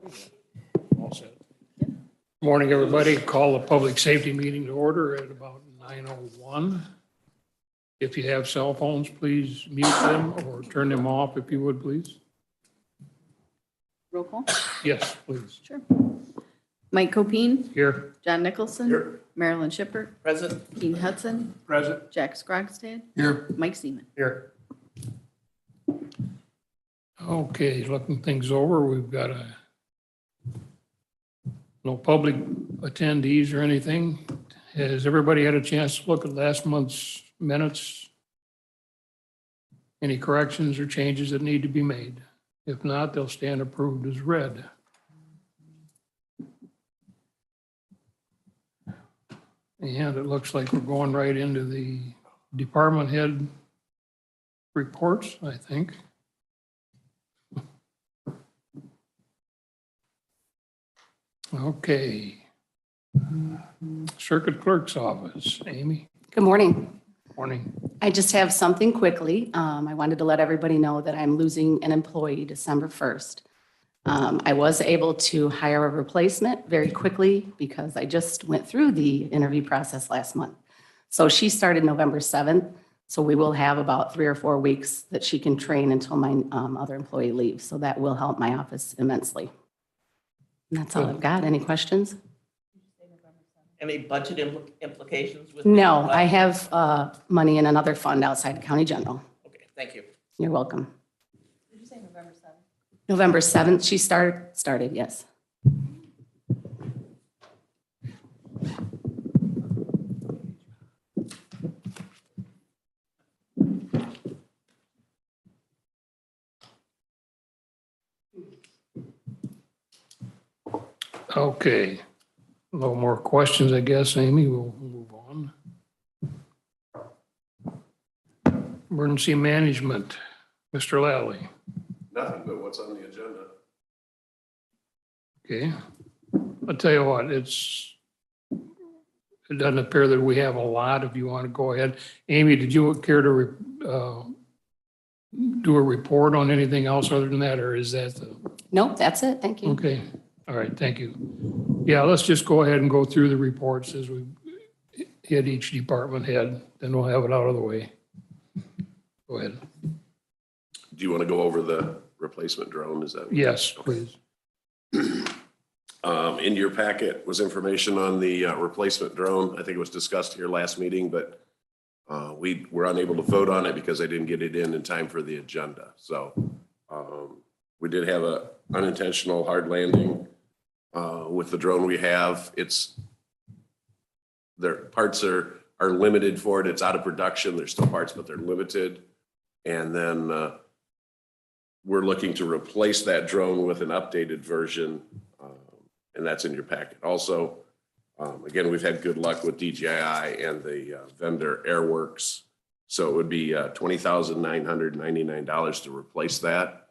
All set. Morning, everybody. Call the public safety meeting to order at about 9:01. If you have cell phones, please mute them or turn them off if you would, please. Roll call. Yes, please. Sure. Mike Copine, Here. John Nicholson. Here. Marilyn Schipper, Present. Keen Hudson, Present. Jack Scrogstad, Here. Mike Seaman. Here. Okay, looking things over, we've got no public attendees or anything. Has everybody had a chance to look at last month's minutes? Any corrections or changes that need to be made? If not, they'll stand approved as read. And it looks like we're going right into the department head reports, I think. Okay. Circuit Clerk's Office, Amy, Good morning. morning. I just have something quickly. I wanted to let everybody know that I'm losing an employee December 1st. I was able to hire a replacement very quickly because I just went through the interview process last month. So she started November 7th. So we will have about 3 or 4 weeks that she can train until my other employee leaves. So that will help my office immensely. And that's all I've got. Any questions? Any budget implications with? No, I have money in another fund outside of County General. Okay, thank you. You're welcome. Did you say November 7th? November 7th, she started, yes. Okay. No more questions, I guess, Amy. We'll move on. Emergency Management, Mr. Lally. Nothing but what's on the agenda. Okay. I'll tell you what, it doesn't appear that we have a lot. If you want to go ahead. Amy, did you care to do a report on anything else other than that, or is that the? Nope, that's it. Thank you. Okay, all right, thank you. Yeah, let's just go ahead and go through the reports as we hit each department head, then we'll have it out of the way. Go ahead. Do you want to go over the replacement drone? Is that? Yes, please. In your packet was information on the replacement drone. I think it was discussed here last meeting, but we were unable to vote on it because I didn't get it in time for the agenda. So we did have a unintentional hard landing with the drone we have. Their parts are limited for it. It's out of production. There's still parts, but they're limited. And then we're looking to replace that drone with an updated version, and that's in your packet. Also, again, we've had good luck with DJI and the vendor Airworks. So it would be $20,999 to replace that.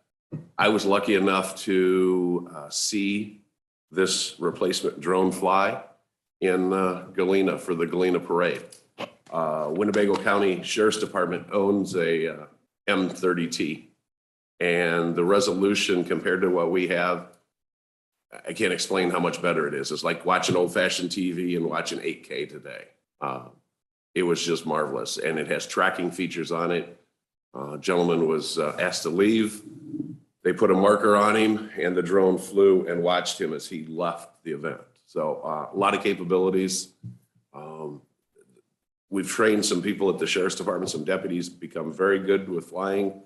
I was lucky enough to see this replacement drone fly in Galena for the Galena Parade. Winnebago County Sheriff's Department owns a M30T, and the resolution compared to what we have, I can't explain how much better it is. It's like watching old-fashioned TV and watching 8K today. It was just marvelous, and it has tracking features on it. Gentleman was asked to leave. They put a marker on him, and the drone flew and watched him as he left the event. So a lot of capabilities. We've trained some people at the Sheriff's Department, some deputies, become very good with flying.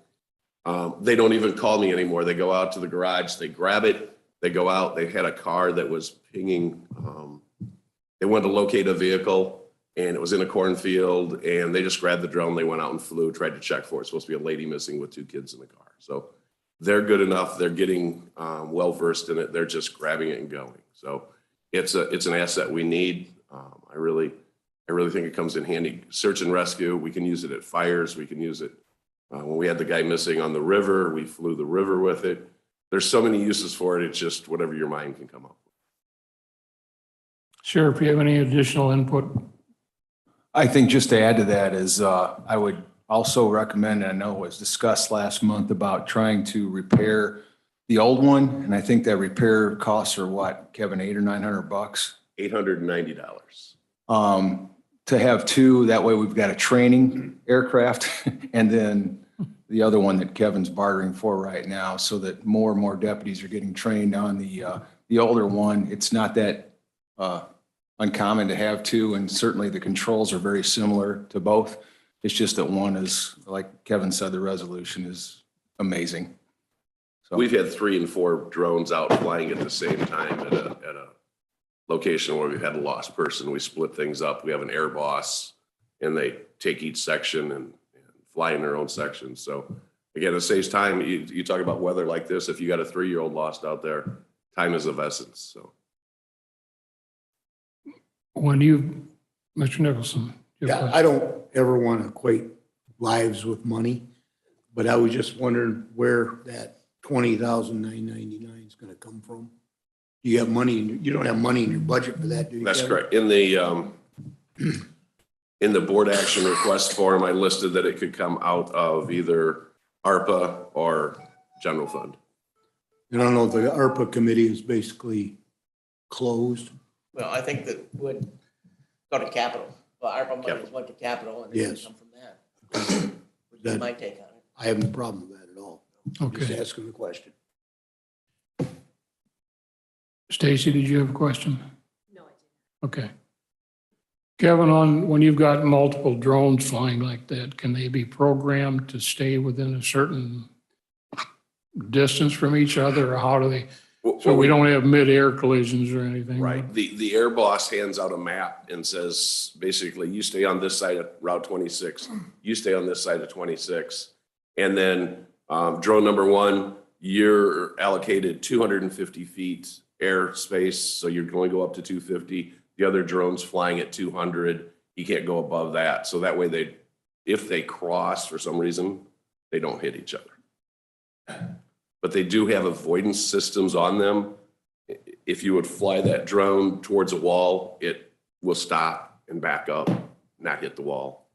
They don't even call me anymore. They go out to the garage, they grab it, they go out. They had a car that was pinging. They wanted to locate a vehicle, and it was in a cornfield, and they just grabbed the drone. They went out and flew, tried to check for it. It's supposed to be a lady missing with 2 kids in the car. So they're good enough. They're getting well-versed in it. They're just grabbing it and going. So it's an asset we need. I really think it comes in handy. Search and rescue, we can use it at fires. We can use it when we had the guy missing on the river. We flew the river with it. There's so many uses for it. It's just whatever your mind can come up with. Sheriff, if you have any additional input? I think just to add to that is I would also recommend, and I know it was discussed last month about trying to repair the old one, and I think that repair costs are what, Kevin, $800 or $900? $890. To have two, that way we've got a training aircraft and then the other one that Kevin's bartering for right now, so that more and more deputies are getting trained on the older one. It's not that uncommon to have two, and certainly the controls are very similar to both. It's just that one is, like Kevin said, the resolution is amazing. So We've had 3 and 4 drones out flying at the same time at a location where we've had a lost person. We split things up. We have an air boss, and they take each section and fly in their own section. So again, it saves time. You talk about weather like this, if you got a 3-year-old lost out there, time is of essence, so. When you, Mr. Nicholson. you have a Yeah, question? I don't ever want to equate lives with money, but I was just wondering where that $20,999 is going to come from. Do you have money, you don't have money in your budget for that, do you? That's Kevin? correct. In the board action request form, I listed that it could come out of either ARPA or general fund. And I don't know if the ARPA committee is basically closed. Well, I think that would go to capital. Well, ARPA monies went to capital and it would Yes. come from that. Would be That- my take on it. I have no problem with that at all. I'm just Okay. asking the question. Stacy, did you have a question? No, I didn't. Okay. Kevin, when you've got multiple drones flying like that, can they be programmed to stay within a certain distance from each other, or how do they, so we don't have mid-air collisions or anything? Right. The air boss hands out a map and says, basically, you stay on this side of Route 26, you stay on this side of 26. And then drone number 1, you're allocated 250 feet airspace, so you're going to go up to 250. The other drone's flying at 200. You can't go above that. So that way if they cross for some reason, they don't hit each other. But they do have avoidance systems on them. If you would fly that drone towards a wall, it will stop and back up, not hit the wall.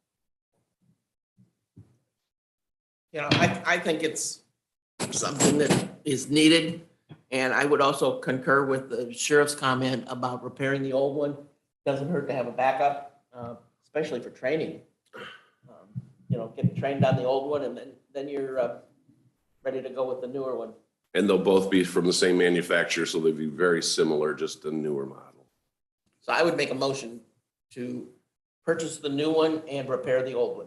You know, I think it's something that is needed. And I would also concur with the sheriff's comment about repairing the old one. Doesn't hurt to have a backup, especially for training. You know, get trained on the old one and then you're ready to go with the newer one. And they'll both be from the same manufacturer, so they'll be very similar, just a newer model. So I would make a motion to purchase the new one and repair the old one.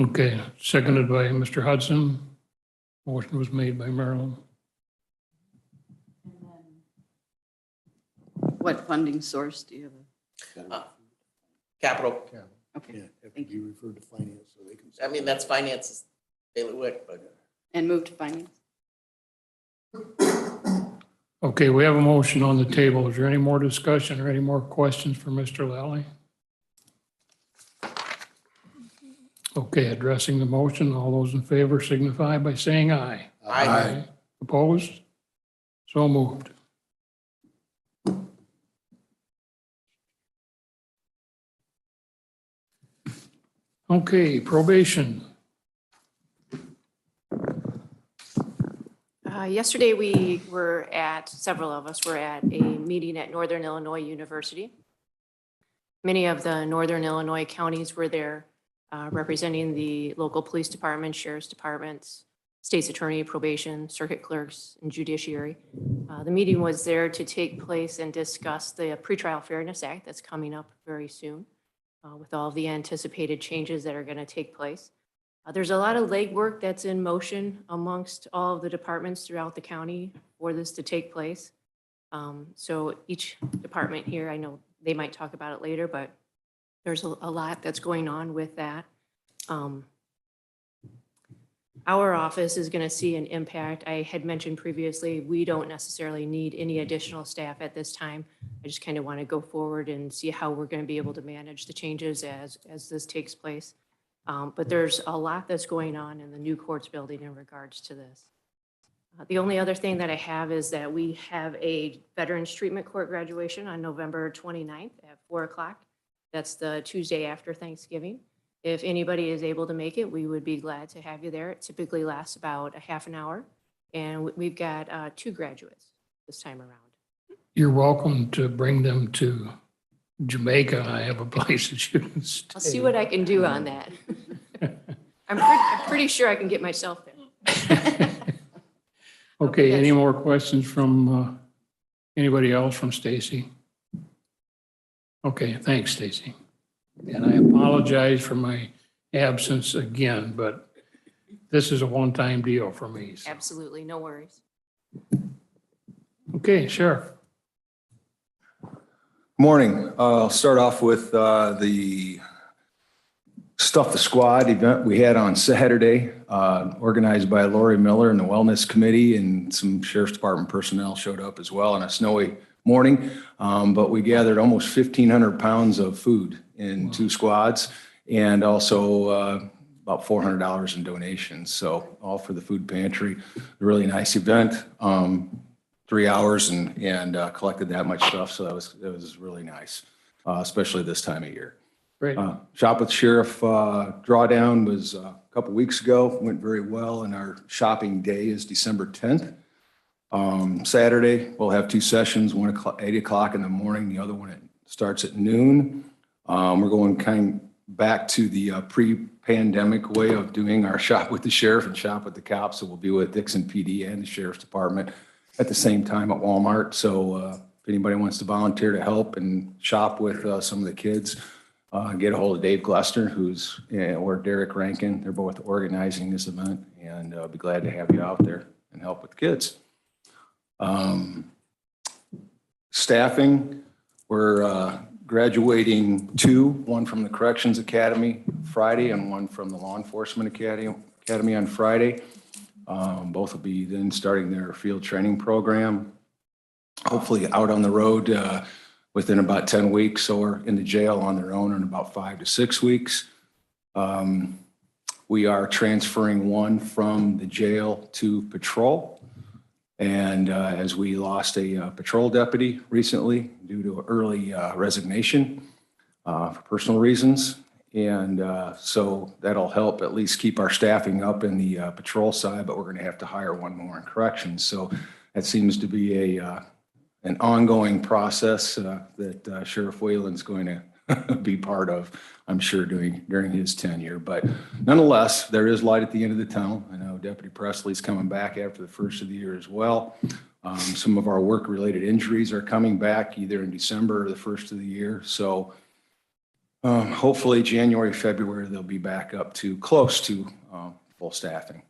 Okay, seconded by Mr. Hudson. Motion was made by Marilyn. What funding source do you have? Capital, Okay, Yeah, have to be referred to finance so they can. I mean, that's finances, daily work, but and move to finance? Okay, we have a motion on the table. Is there any more discussion or any more questions for Mr. Lally? Okay, addressing the motion, all those in favor signify by saying aye. Aye. Opposed? So moved. Okay, probation. Yesterday, several of us were at a meeting at Northern Illinois University. Many of the Northern Illinois counties were there, representing the local police departments, sheriff's departments, state's attorney, probation, circuit clerks, and judiciary. The meeting was there to take place and discuss the Pretrial Fairness Act that's coming up very soon, with all of the anticipated changes that are going to take place. There's a lot of legwork that's in motion amongst all of the departments throughout the county for this to take place. So each department here, I know they might talk about it later, but there's a lot that's going on with that. Our office is going to see an impact. I had mentioned previously, we don't necessarily need any additional staff at this time. I just kind of want to go forward and see how we're going to be able to manage the changes as this takes place. But there's a lot that's going on in the new courts building in regards to this. The only other thing that I have is that we have a Veterans Treatment Court graduation on November 29th at 4 o'clock. That's the Tuesday after Thanksgiving. If anybody is able to make it, we would be glad to have you there. It typically lasts about a half an hour. And we've got 2 graduates this time around. You're welcome to bring them to Jamaica. I have a place that you can stay. I'll see what I can do on that. I'm pretty sure I can get myself there. Okay, any Yes. more questions from anybody else from Stacy? Okay, thanks, Stacy. And I apologize for my absence again, but this is a one-time deal for me. so. Absolutely, no worries. Okay, Sheriff. Morning. I'll start off with the Stuff the Squad event we had on Saturday, organized by Lori Miller and the Wellness Committee, and some Sheriff's Department personnel showed up as well on a snowy morning. But we gathered almost 1,500 pounds of food in 2 squads, and also about $400 in donations. So all for the food pantry. A really nice event. 3 hours and collected that much stuff. So it was really nice, especially this time of year. Great. Shop with Sheriff drawdown was a couple weeks ago, went very well, and our shopping day is December 10th. Saturday, we'll have 2 sessions, 8 o'clock in the morning, the other one starts at noon. We're going kind of back to the pre-pandemic way of doing our shop with the sheriff and shop with the cops. So we'll be with Dixon PD and the Sheriff's Department at the same time at Walmart. So if anybody wants to volunteer to help and shop with some of the kids, get a hold of Dave Glester, or Derek Rankin. They're both organizing this event, and I'll be glad to have you out there and help with the kids. Staffing, we're graduating 2, one from the Corrections Academy Friday and one from the Law Enforcement Academy on Friday. Both will be then starting their field training program, hopefully out on the road within about 10 weeks, or in the jail on their own in about 5 to 6 weeks. We are transferring one from the jail to patrol. And as we lost a patrol deputy recently due to early resignation for personal reasons. And so that'll help at least keep our staffing up in the patrol side, but we're going to have to hire one more in corrections. So that seems to be an ongoing process that Sheriff Whalen's going to be part of, I'm sure, during his tenure. But nonetheless, there is light at the end of the tunnel. I know Deputy Presley's coming back after the first of the year as well. Some of our work-related injuries are coming back either in December or the first of the year. So hopefully January, February, they'll be back up to close to full staffing.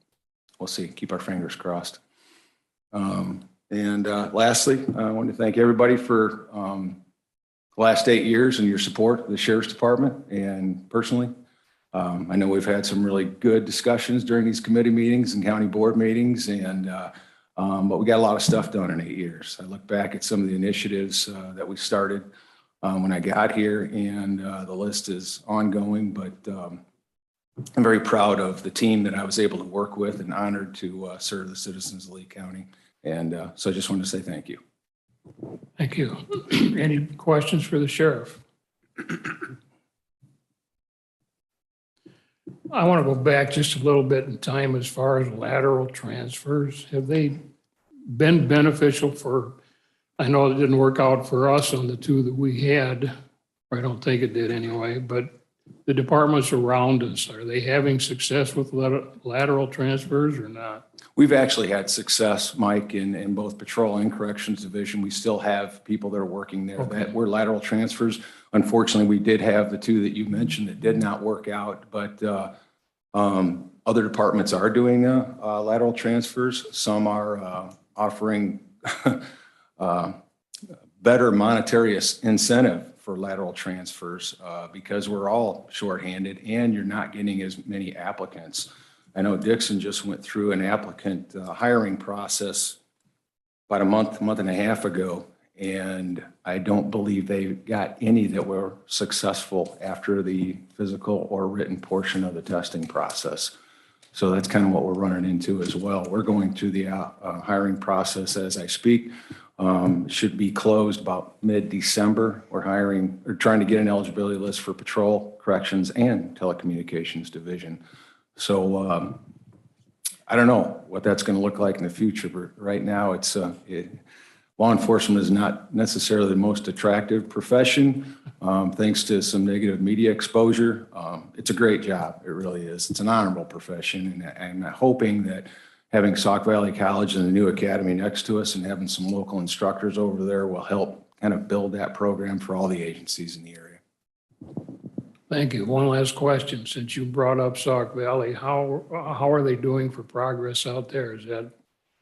We'll see. Keep our fingers crossed. And lastly, I want to thank everybody for the last 8 years and your support of the Sheriff's Department. And personally, I know we've had some really good discussions during these committee meetings and county board meetings, and but we got a lot of stuff done in 8 years. I look back at some of the initiatives that we started when I got here, and the list is ongoing, but I'm very proud of the team that I was able to work with and honored to serve the citizens of Lee County. And so I just wanted to say thank you. Thank you. Any questions for the sheriff? I want to go back just a little bit in time as far as lateral transfers. Have they been beneficial for, I know it didn't work out for us on the 2 that we had, or I don't think it did anyway, but the departments around us, are they having success with lateral transfers or not? We've actually had success, Mike, in both patrol and corrections division. We still have people that are working there that were lateral transfers. Unfortunately, we did have the 2 that you mentioned that did not work out, but other departments are doing lateral transfers. Some are offering better monetary incentive for lateral transfers because we're all shorthanded and you're not getting as many applicants. I know Dixon just went through an applicant hiring process about a month and a half ago, and I don't believe they got any that were successful after the physical or written portion of the testing process. So that's kind of what we're running into as well. We're going through the hiring process as I speak. Should be closed about mid-December. We're trying to get an eligibility list for patrol, corrections, and telecommunications division. So I don't know what that's going to look like in the future, but right now law enforcement is not necessarily the most attractive profession, thanks to some negative media exposure. It's a great job. It really is. It's an honorable profession, and I'm hoping that having Sauk Valley College and the new academy next to us and having some local instructors over there will help kind of build that program for all the agencies in the area. Thank you. One last question. Since you brought up Sauk Valley, how are they doing for progress out there? Is that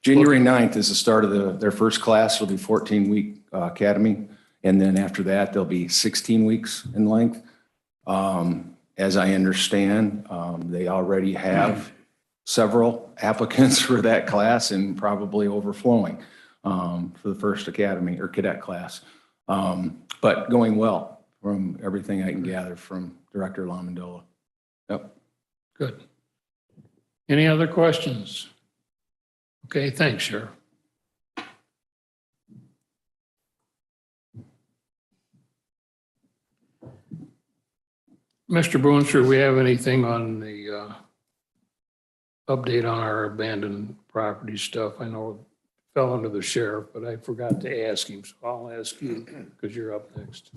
January 9th is the start of their first class. It'll be 14-week academy. And then after that, they'll be 16 weeks in length. As I understand, they already have several applicants for that class and probably overflowing for the first academy or cadet class. But going well from everything I can gather from Director Lamondola. Yep. good? Any other questions? Okay, thanks, Sheriff. Mr. Boonstra, do we have anything on the update on our abandoned property stuff? I know it fell under the sheriff, but I forgot to ask him, so I'll ask you because you're up next.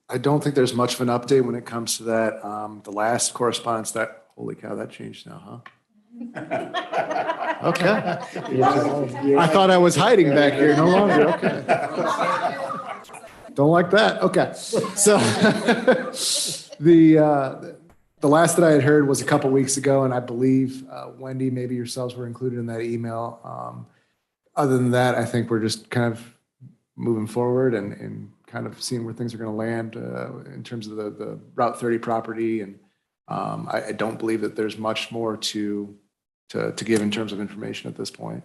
I don't think there's much of an update when it comes to that. The last correspondence that, holy cow, that changed now, huh? Okay. I thought I was hiding back here, no longer, okay. Don't like that, okay. So the last that I had heard was a couple weeks ago, and I believe Wendy, maybe yourselves were included in that email. Other than that, I think we're just kind of moving forward and kind of seeing where things are going to land in terms of the Route 30 property. And I don't believe that there's much more to give in terms of information at this point.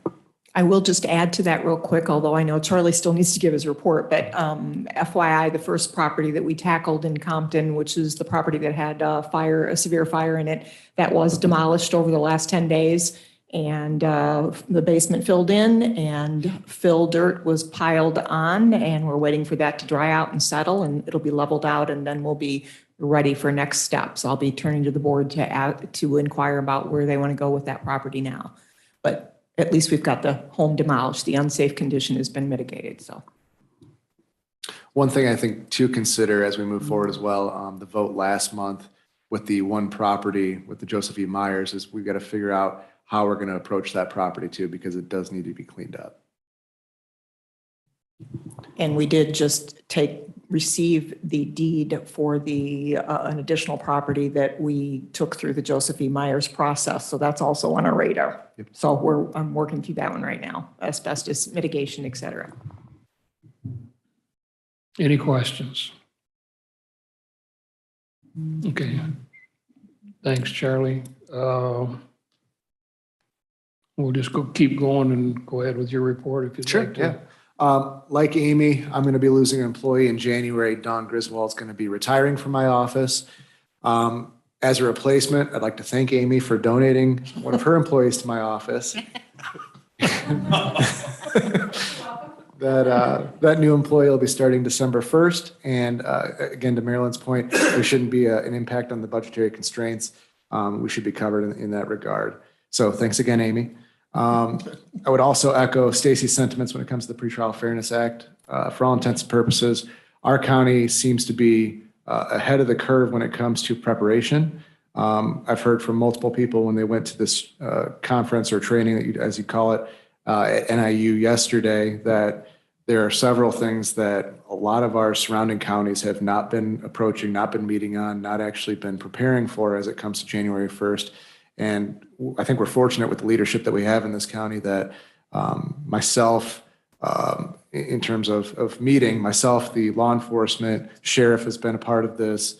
I will just add to that real quick, although I know Charlie still needs to give his report, but FYI, the first property that we tackled in Compton, which is the property that had a severe fire in it, that was demolished over the last 10 days. And the basement filled in and fill dirt was piled on, and we're waiting for that to dry out and settle, and it'll be leveled out, and then we'll be ready for next steps. I'll be turning to the board to inquire about where they want to go with that property now. But at least we've got the home demolished. The unsafe condition has been mitigated, so. One thing I think to consider as we move forward as well, the vote last month with the one property with the Joseph E. Myers is we've got to figure out how we're going to approach that property too, because it does need to be cleaned up. And we did just receive the deed for the an additional property that we took through the Joseph E. Myers process. So that's also on our radar. Yep. So I'm working through that one right now, asbestos mitigation, et cetera. Any questions? Okay. Thanks, Charlie. We'll just keep going and go ahead with your report if you'd like to. Yeah. Like Amy, I'm going to be losing an employee in January. Dawn Griswold's going to be retiring from my office. As a replacement, I'd like to thank Amy for donating one of her employees to my office. That new employee will be starting December 1st. And again, to Marilyn's point, there shouldn't be an impact on the budgetary constraints. We should be covered in that regard. So thanks again, Amy. I would also echo Stacy's sentiments when it comes to the Pretrial Fairness Act. For all intents and purposes, our county seems to be ahead of the curve when it comes to preparation. I've heard from multiple people when they went to this conference or training, as you call it, at NIU yesterday, that there are several things that a lot of our surrounding counties have not been approaching, not been meeting on, not actually been preparing for as it comes to January 1st. And I think we're fortunate with the leadership that we have in this county that myself, in terms of meeting, myself, the law enforcement, sheriff has been a part of this,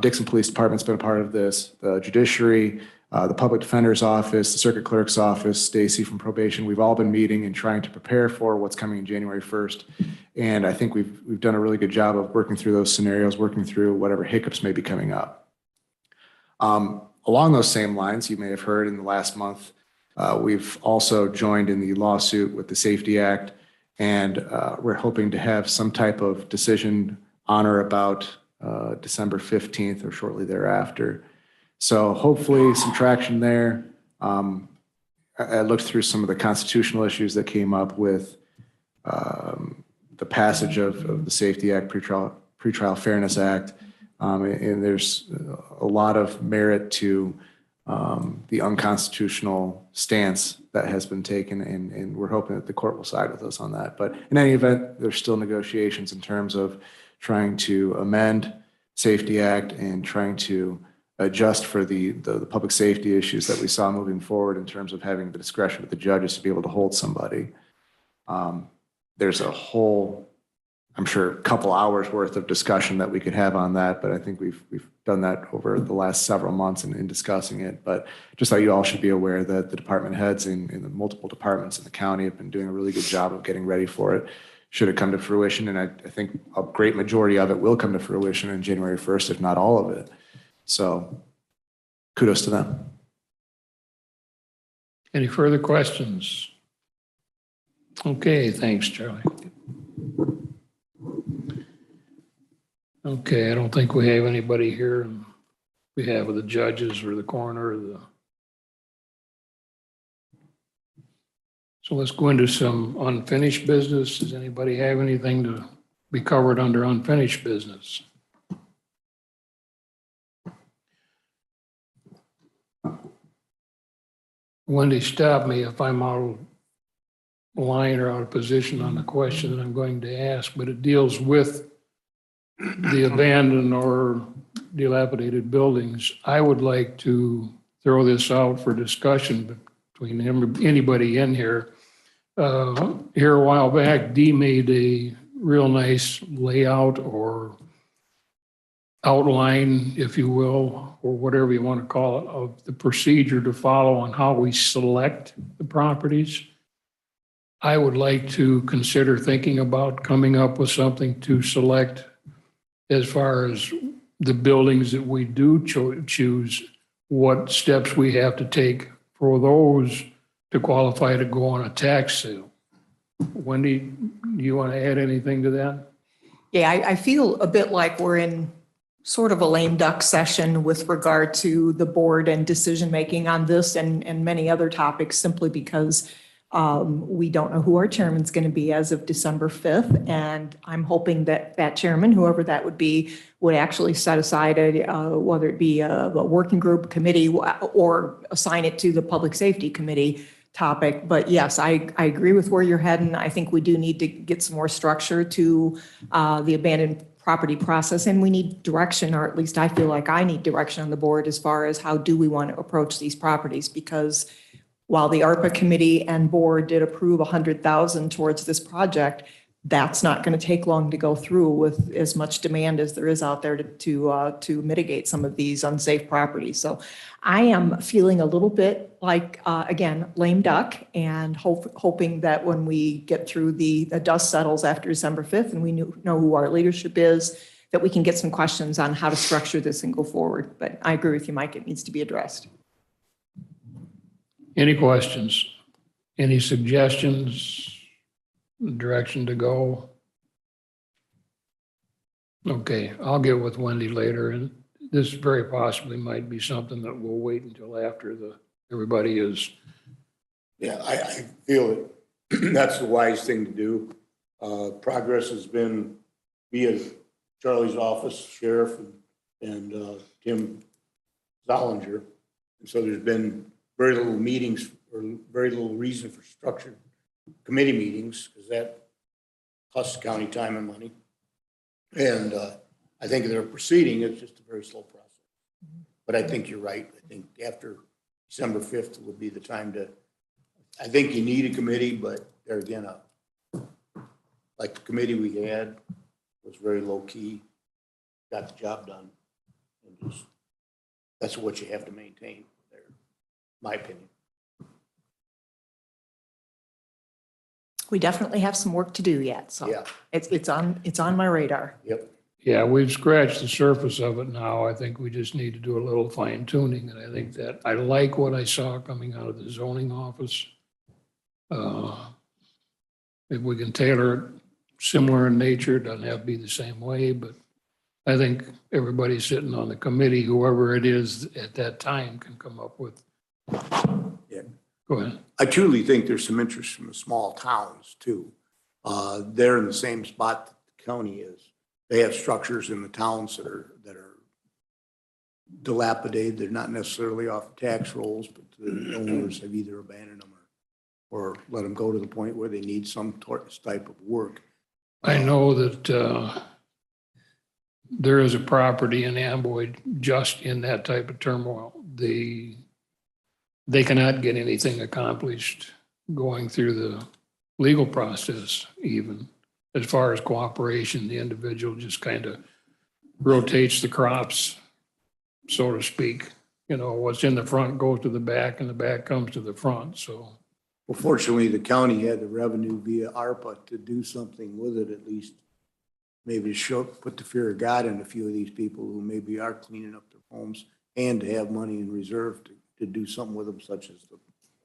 Dixon Police Department's been a part of this, the judiciary, the public defender's office, the circuit clerk's office, Stacy from probation. We've all been meeting and trying to prepare for what's coming in January 1st. And I think we've done a really good job of working through those scenarios, working through whatever hiccups may be coming up. Along those same lines, you may have heard in the last month, we've also joined in the lawsuit with the Safety Act, and we're hoping to have some type of decision on or about December 15th or shortly thereafter. So hopefully some traction there. I looked through some of the constitutional issues that came up with the passage of the Safety Act, Pretrial Fairness Act. And there's a lot of merit to the unconstitutional stance that has been taken, and we're hoping that the court will side with us on that. But in any event, there's still negotiations in terms of trying to amend Safety Act and trying to adjust for the public safety issues that we saw moving forward in terms of having the discretion of the judges to be able to hold somebody. There's a whole, I'm sure, couple hours worth of discussion that we could have on that, but I think we've done that over the last several months in discussing it. But just thought you all should be aware that the department heads in the multiple departments in the county have been doing a really good job of getting ready for it. Should it come to fruition, and I think a great majority of it will come to fruition on January 1st, if not all of it. So kudos to them. Any further questions? Okay, thanks, Charlie. Okay, I don't think we have anybody here. We have the judges or the coroner or the. So let's go into some unfinished business. Does anybody have anything to be covered under unfinished business? Wendy, stop me if I'm out of line or out of position on the question that I'm going to ask, but it deals with the abandoned or dilapidated buildings. I would like to throw this out for discussion between anybody in here. Here a while back, Dee made a real nice layout or outline, if you will, or whatever you want to call it, of the procedure to follow on how we select the properties. I would like to consider thinking about coming up with something to select as far as the buildings that we do choose, what steps we have to take for those to qualify to go on a tax sale. Wendy, do you want to add anything to that? Yeah, I feel a bit like we're in sort of a lame duck session with regard to the board and decision-making on this and many other topics, simply because we don't know who our chairman's going to be as of December 5th. And I'm hoping that that chairman, whoever that would be, would actually set aside whether it be a working group, committee, or assign it to the public safety committee topic. But yes, I agree with where you're heading. I think we do need to get some more structure to the abandoned property process, and we need direction, or at least I feel like I need direction on the board as far as how do we want to approach these properties, because while the ARPA committee and board did approve $100,000 towards this project, that's not going to take long to go through with as much demand as there is out there to mitigate some of these unsafe properties. So I am feeling a little bit like, again, lame duck, and hoping that when we get through the dust settles after December 5th and we know who our leadership is, that we can get some questions on how to structure this and go forward. But I agree with you, Mike, it needs to be addressed. Any questions? Any suggestions? Direction to go? Okay, I'll get with Wendy later, and this very possibly might be something that we'll wait until after everybody is. Yeah, I feel that that's the wise thing to do. Progress has been via Charlie's office, sheriff, and Tim Zollinger. And so there's been very little meetings or very little reason for structured committee meetings, because that costs the county time and money. And I think they're proceeding. It's just a very slow process. But I think you're right. I think after December 5th would be the time to, I think you need a committee, but there again, like the committee we had was very low key, got the job done. And just, that's what you have to maintain there, my opinion. We definitely have some work to do yet, so Yeah. it's on my radar. Yep. Yeah, we've scratched the surface of it now. I think we just need to do a little fine tuning, and I think that I like what I saw coming out of the zoning office. If we can tailor it similar in nature, it doesn't have to be the same way, but I think everybody sitting on the committee, whoever it is at that time, can come up with Go ahead. I truly think there's some interest from the small towns too. They're in the same spot that the county is. They have structures in the towns that are dilapidated. They're not necessarily off tax rolls, but the owners have either abandoned them or let them go to the point where they need some type of work. I know that there is a property in Amboy just in that type of turmoil. They cannot get anything accomplished going through the legal process even. As far as cooperation, the individual just kind of rotates the crops, so to speak. You know, what's in the front goes to the back and the back comes to the front, so. Well, fortunately, the county had the revenue via ARPA to do something with it, at least maybe to show, put the fear of God in a few of these people who maybe are cleaning up their homes, and to have money in reserve to do something with them, such as the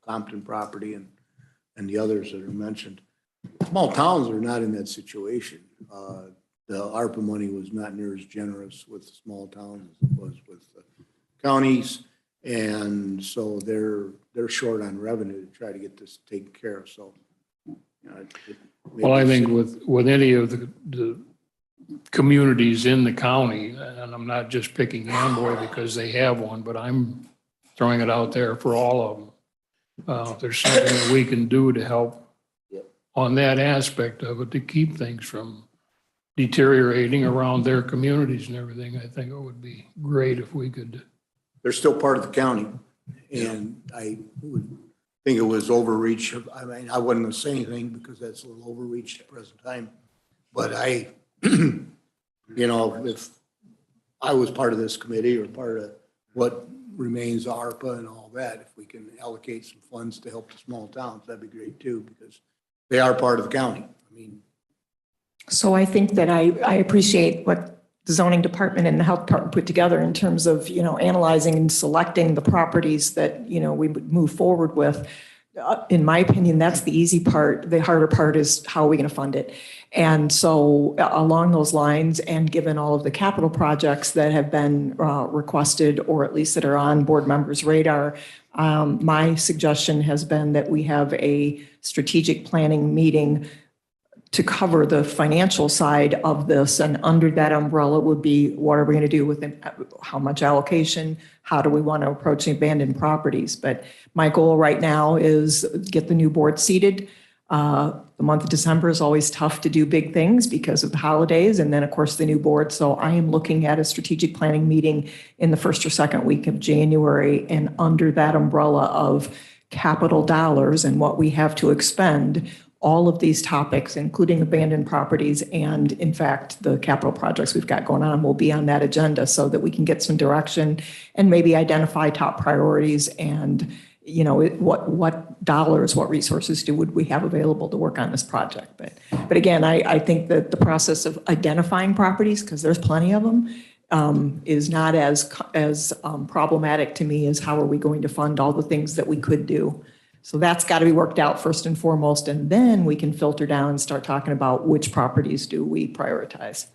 Compton property and the others that are mentioned. Small towns are not in that situation. The ARPA money was not near as generous with small towns as it was with the counties. And so they're short on revenue to try to get this taken care of. So, you know, Well, I think with any of the communities in the county, and I'm not just picking Amboy because they have one, but I'm throwing it out there for all of them. If there's something that we can do to help on that aspect of it to keep things from deteriorating around their communities and everything, I think it would be great if we could. they're still part of the county. And I would think it was overreach. I mean, I wasn't going to say anything because that's a little overreach at the present time. But I, you know, if I was part of this committee or part of what remains ARPA and all that, if we can allocate some funds to help the small towns, that'd be great too, because they are part of the county. I mean, So I think that I appreciate what the zoning department and the health department put together in terms of, you know, analyzing and selecting the properties that, you know, we would move forward with. In my opinion, that's the easy part. The harder part is how are we going to fund it? And so along those lines, and given all of the capital projects that have been requested, or at least that are on board members' radar, my suggestion has been that we have a strategic planning meeting to cover the financial side of this. And under that umbrella would be, what are we going to do with it? How much allocation? How do we want to approach the abandoned properties? But my goal right now is get the new board seated. The month of December is always tough to do big things because of the holidays. And then, of course, the new board. So I am looking at a strategic planning meeting in the first or second week of January. And under that umbrella of capital dollars and what we have to expend, all of these topics, including abandoned properties and, in fact, the capital projects we've got going on, will be on that agenda so that we can get some direction and maybe identify top priorities and, you know, what dollars, what resources would we have available to work on this project. But again, I think that the process of identifying properties, because there's plenty of them, is not as problematic to me as how are we going to fund all the things that we could do. So that's got to be worked out first and foremost, and then we can filter down and start talking about which properties do we prioritize.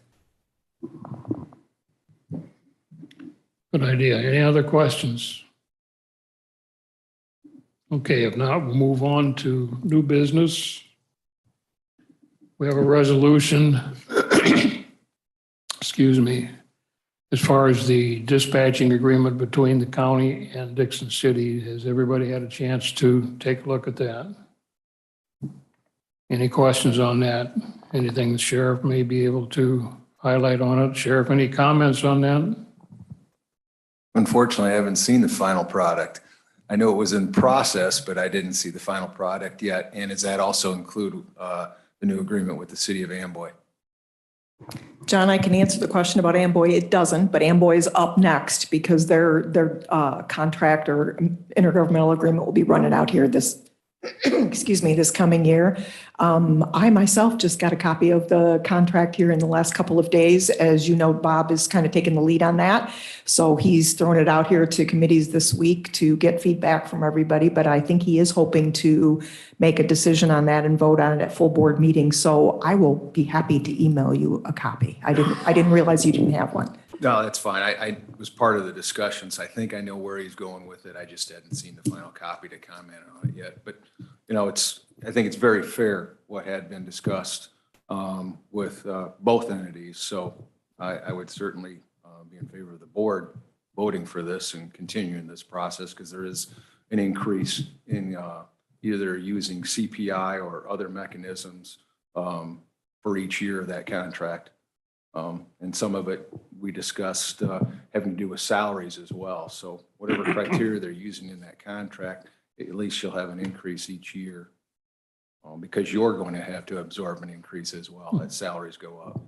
Good idea. Any other questions? Okay, if not, we'll move on to new business. We have a resolution, excuse me, as far as the dispatching agreement between the county and Dixon City. Has everybody had a chance to take a look at that? Any questions on that? Anything the sheriff may be able to highlight on it? Sheriff, any comments on that? Unfortunately, I haven't seen the final product. I know it was in process, but I didn't see the final product yet. And does that also include the new agreement with the city of Amboy? John, I can answer the question about Amboy. It doesn't, but Amboy is up next because their contract or intergovernmental agreement will be running out here this, excuse me, this coming year. I myself just got a copy of the contract here in the last couple of days. As you know, Bob is kind of taking the lead on that. So he's thrown it out here to committees this week to get feedback from everybody. But I think he is hoping to make a decision on that and vote on it at full board meeting. So I will be happy to email you a copy. I didn't realize you didn't have one. No, that's fine. I was part of the discussions. I think I know where he's going with it. I just hadn't seen the final copy to comment on it yet. But, I think it's very fair what had been discussed with both entities. So I would certainly be in favor of the board voting for this and continuing this process because there is an increase in either using CPI or other mechanisms for each year of that contract. And some of it we discussed having to do with salaries as well. So whatever criteria they're using in that contract, at least you'll have an increase each year because you're going to have to absorb an increase as well as salaries go up.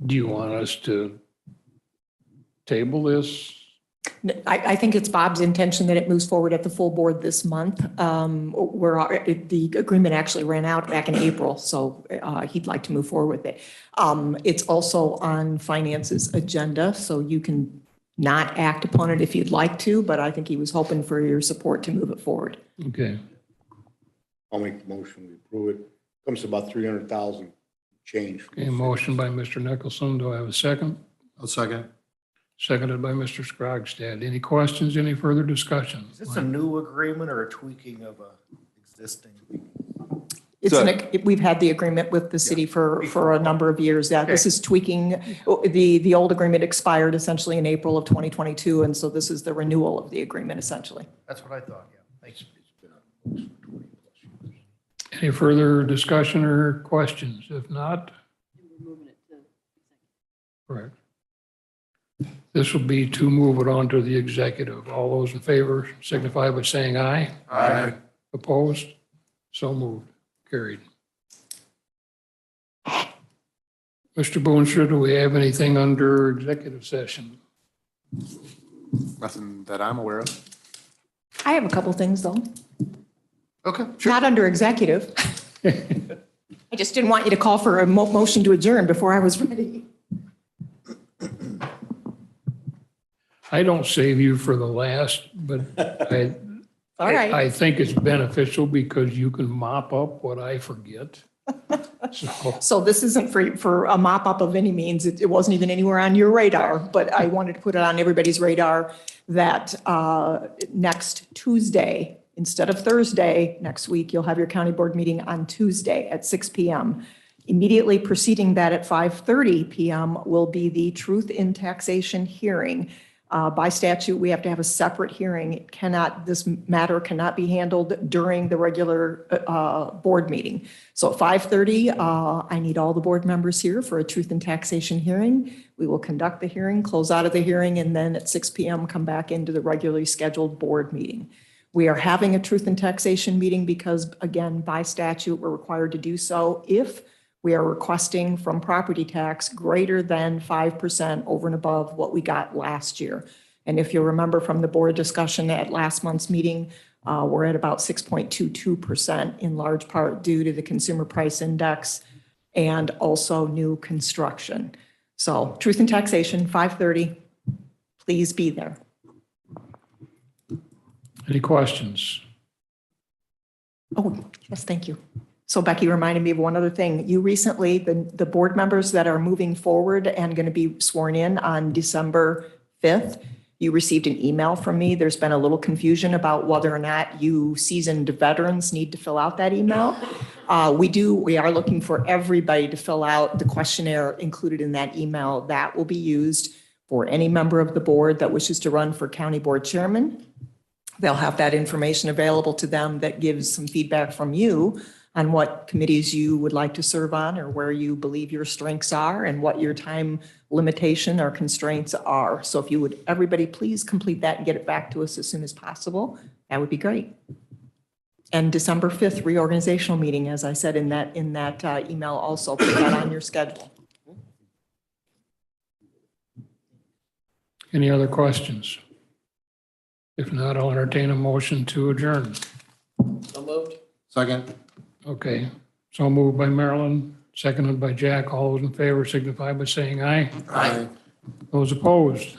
Do you want us to table this? I think it's Bob's intention that it moves forward at the full board this month. The agreement actually ran out back in April, so he'd like to move forward with it. It's also on finance's agenda, so you can not act upon it if you'd like to, but I think he was hoping for your support to move it forward. Okay. I'll make the motion, we approve it. Comes to about 300,000 change. Okay, motion by Mr. Nicholson. Do I have a second? I'll second. Seconded by Mr. Scrogstad. Any questions, any further discussion? Is this a new agreement or a tweaking of a existing? We've had the agreement with the city for a number of years. Yeah, this is tweaking. The old agreement expired essentially in April of 2022, and so this is the renewal of the agreement essentially. That's what I thought, yeah. Thanks. Any further discussion or questions? If not, We're moving it to correct. This will be to move it on to the executive. All those in favor signify by saying aye. Aye. Opposed? So moved. Carried. Mr. Boonstra, do we have anything under executive session? Nothing that I'm aware of. I have a couple things though. Okay. Not under executive. I just didn't want you to call for a motion to adjourn before I was ready. I don't save you for the last, but All right. I think it's beneficial because you can mop up what I forget. So this isn't for a mop up of any means. It wasn't even anywhere on your radar, but I wanted to put it on everybody's radar that next Tuesday, instead of Thursday, next week, you'll have your county board meeting on Tuesday at 6 p.m. Immediately preceding that at 5:30 p.m. will be the truth in taxation hearing. By statute, we have to have a separate hearing. This matter cannot be handled during the regular board meeting. So at 5:30, I need all the board members here for a truth in taxation hearing. We will conduct the hearing, close out of the hearing, and then at 6 p.m. come back into the regularly scheduled board meeting. We are having a truth in taxation meeting because, again, by statute, we're required to do so if we are requesting from property tax greater than 5% over and above what we got last year. And if you remember from the board discussion at last month's meeting, we're at about 6.22% in large part due to the consumer price index and also new construction. So truth in taxation, 5:30, please be there. Any questions? Oh, yes, thank you. So Becky reminded me of one other thing. You recently, the board members that are moving forward and going to be sworn in on December 5th, you received an email from me. There's been a little confusion about whether or not you seasoned veterans need to fill out that email. We are looking for everybody to fill out the questionnaire included in that email. That will be used for any member of the board that wishes to run for county board chairman. They'll have that information available to them that gives some feedback from you on what committees you would like to serve on or where you believe your strengths are and what your time limitation or constraints are. So if you would, everybody please complete that and get it back to us as soon as possible. That would be great. And December 5th reorganizational meeting, as I said in that email also, put that on your schedule. Any other questions? If not, I'll entertain a motion to adjourn. So moved. Second. Okay, so moved by Marilyn, seconded by Jack. All those in favor signify by saying aye. Aye. Those opposed?